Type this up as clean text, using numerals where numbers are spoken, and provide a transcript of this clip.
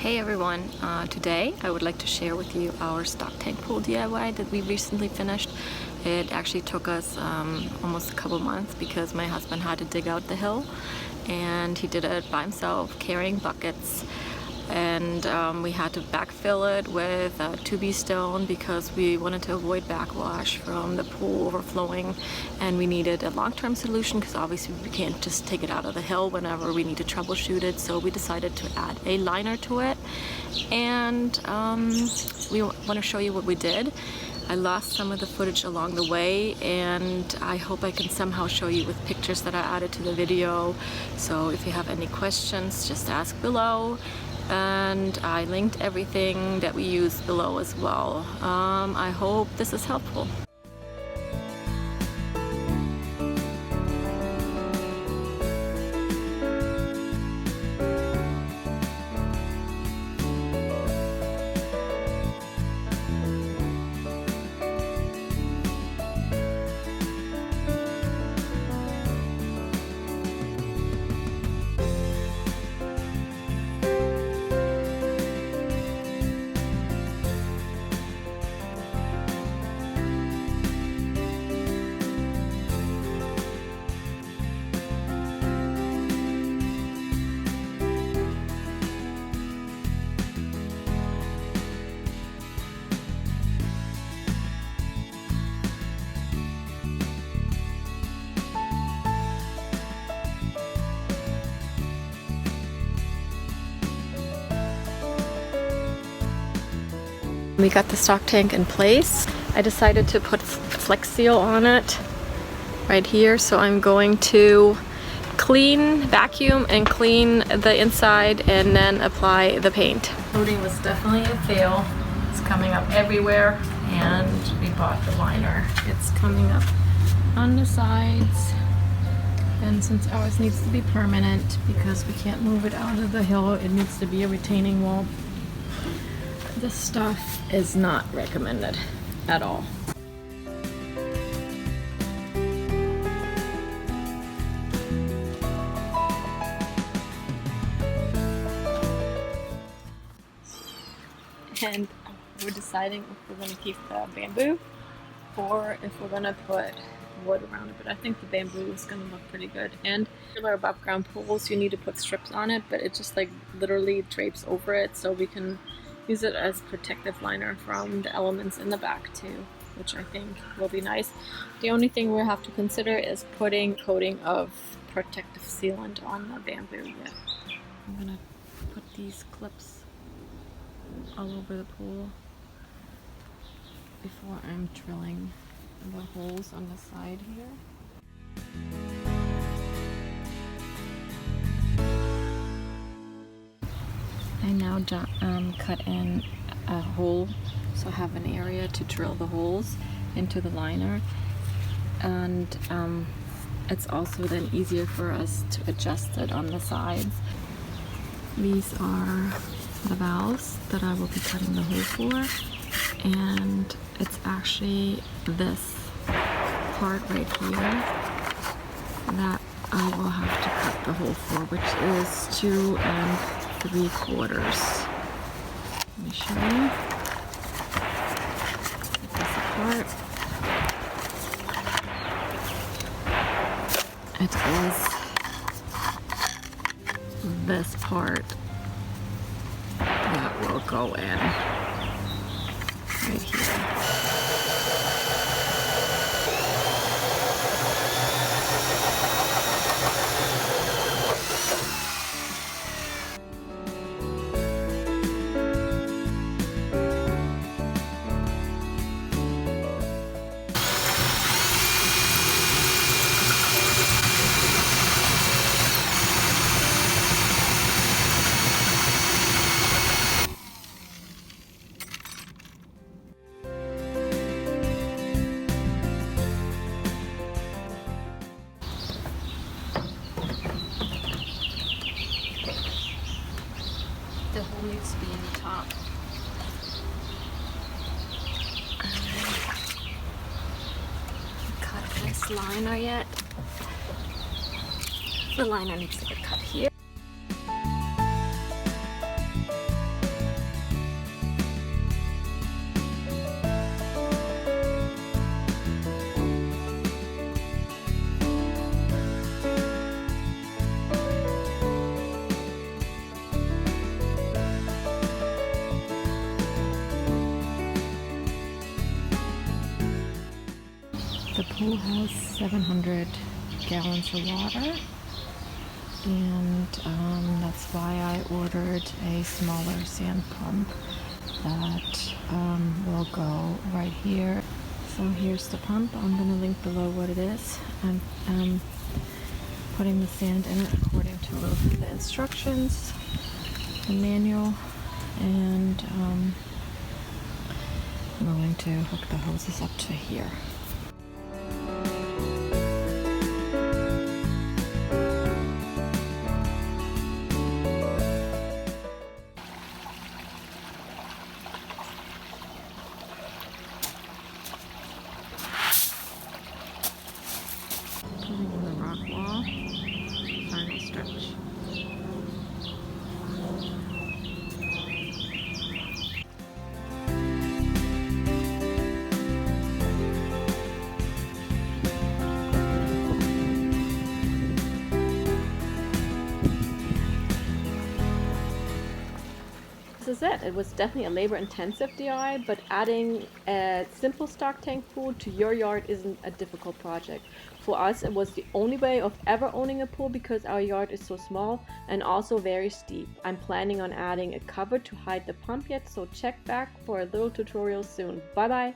Hey everyone, today I would like to share with you our stock tank pool DIY that we recently finished. It actually took us almost a couple months because my husband had to dig out the hill and he did it by himself carrying buckets, and we had to backfill it with 2B stone because we wanted to avoid backwash from the pool overflowing, and we needed a long-term solution because obviously we can't just take it out of the hill whenever we need to troubleshoot it. So we decided to add a liner to it, and we want to show you what we did. I lost some of the footage along the way, and I hope I can somehow show you with pictures that I added to the video. So if you have any questions, just ask below. And I linked everything that we used below as well. I hope this is helpful. We got the stock tank in place. I decided to put Flex Seal on it right here, so I'm going to vacuum and clean the inside and then apply the paint. Loading was definitely a fail. It's coming up everywhere, and we bought the liner. It's coming up on the sides, and since ours needs to be permanent because we can't move it out of the hill, it needs to be a retaining wall. This stuff is not recommended at all. And we're deciding if we're going to keep the bamboo or if we're going to put wood around it, but I think the bamboo is going to look pretty good. And for our above ground pools, you need to put strips on it, but it just like literally drapes over it, so we can use it as protective liner from the elements in the back too, which I think will be nice. The only thing we'll have to consider is putting coating of protective sealant on the bamboo yet. I'm gonna put these clips all over the pool before I'm drilling the holes on the side here. I now cut in a hole, so I have an area to drill the holes into the liner, and it's also then easier for us to adjust it on the sides. These are the valves that I will be cutting the hole for, and it's actually this part right here that I will have to cut the hole for, which is 2 3/4. Let me show you. Take this apart. It is this part that will go in right here. The hole needs to be in the top. Cut this liner yet. The liner needs to get cut here. pool has 700 gallons of water, and that's why I ordered a smaller sand pump that will go right here. So here's the pump. I'm going to link below what it is. I'm putting the sand in it according to the instructions, the manual, and I'm going to hook the hoses up to here. Putting in the rock wall, final stretch. This is it. It was definitely a labor-intensive DIY, but adding a simple stock tank pool to your yard isn't a difficult project. For us, it was the only way of ever owning a pool because our yard is so small and also very steep. I'm planning on adding a cover to hide the pump yet, so check back for a little tutorial soon. Bye bye!